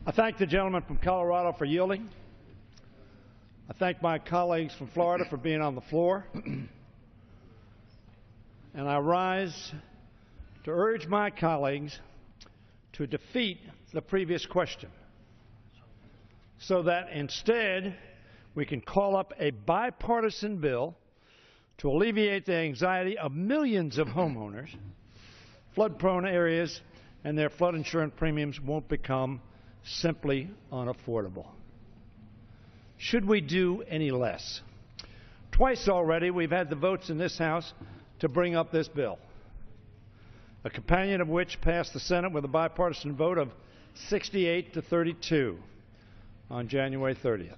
I thank the gentleman from Colorado for yielding. I thank my colleagues from Florida for being on the floor. And I rise to urge my colleagues to defeat the previous question so that instead we can call up a bipartisan bill to alleviate the anxiety of millions of homeowners, flood-prone areas, and their flood insurance premiums won't become simply unaffordable. Should we do any less? Twice already we've had the votes in this House to bring up this bill, a companion of which passed the Senate with a bipartisan vote of 68 to 32 on January 30th.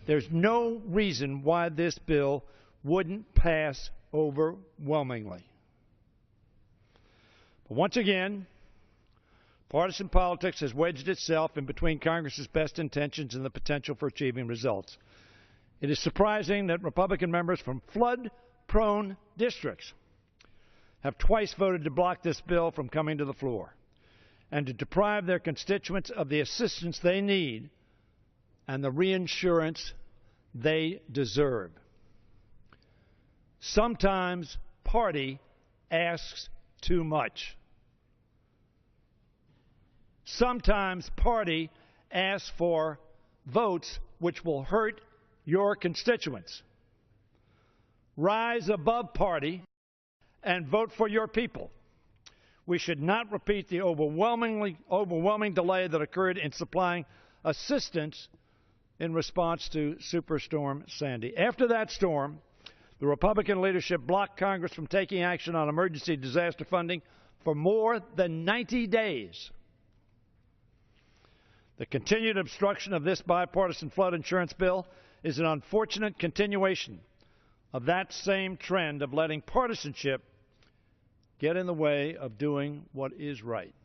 There's no reason why this bill wouldn't pass overwhelmingly. But once again, partisan politics has wedged itself in between Congress's best intentions and the potential for achieving results. It is surprising that Republican members from flood-prone districts have twice voted to block this bill from coming to the floor and to deprive their constituents of the assistance they need and the reassurance they deserve. Sometimes party asks too much. Sometimes party asks for votes which will hurt your constituents. Rise above party and vote for your people. We should not repeat the overwhelming delay that occurred in supplying assistance in response to Superstorm Sandy. After that storm, the Republican leadership blocked Congress from taking action on emergency disaster funding for more than 90 days. The continued obstruction of this bipartisan flood insurance bill is an unfortunate continuation of that same trend of letting partisanship get in the way of doing what is right.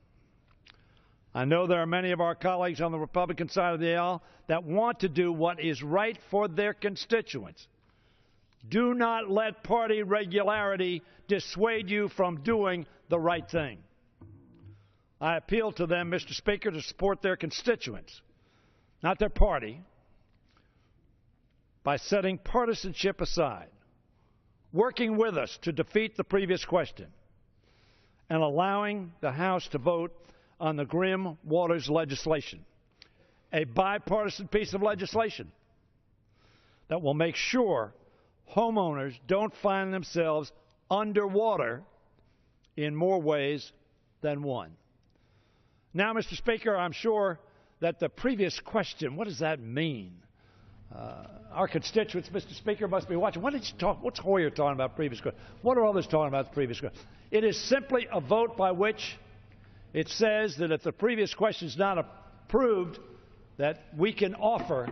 I know there are many of our colleagues on the Republican side of the aisle that want to do what is right for their constituents. Do not let party regularity dissuade you from doing the right thing. I appeal to them, Mr. Speaker, to support their constituents, not their party, by setting partisanship aside, working with us to defeat the previous question, and allowing the House to vote on the Grim Waters legislation, a bipartisan piece of legislation that will make sure homeowners don't find themselves underwater in more ways than one. Now, Mr. Speaker, I'm sure that the previous question, what does that mean? Our constituents, Mr. Speaker, must be watching. What's Hoyer talking about previous question? What are others talking about the previous question? It is simply a vote by which it says that if the previous question is not approved, that we can offer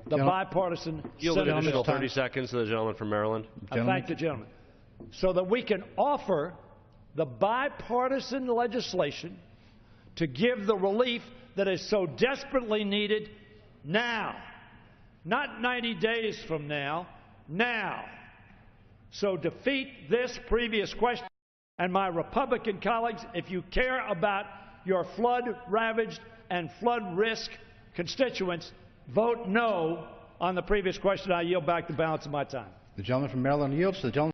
the bipartisan Yield an additional 30 seconds to the gentleman from Maryland. I thank the gentleman. So that we can offer the bipartisan legislation to give the relief that is so desperately needed now. Not 90 days from now, now. So defeat this previous question. And my Republican colleagues, if you care about your flood-ravaged and flood-risk constituents, vote no on the previous question. I yield back the balance of my time. The gentleman from Maryland yields. The gentleman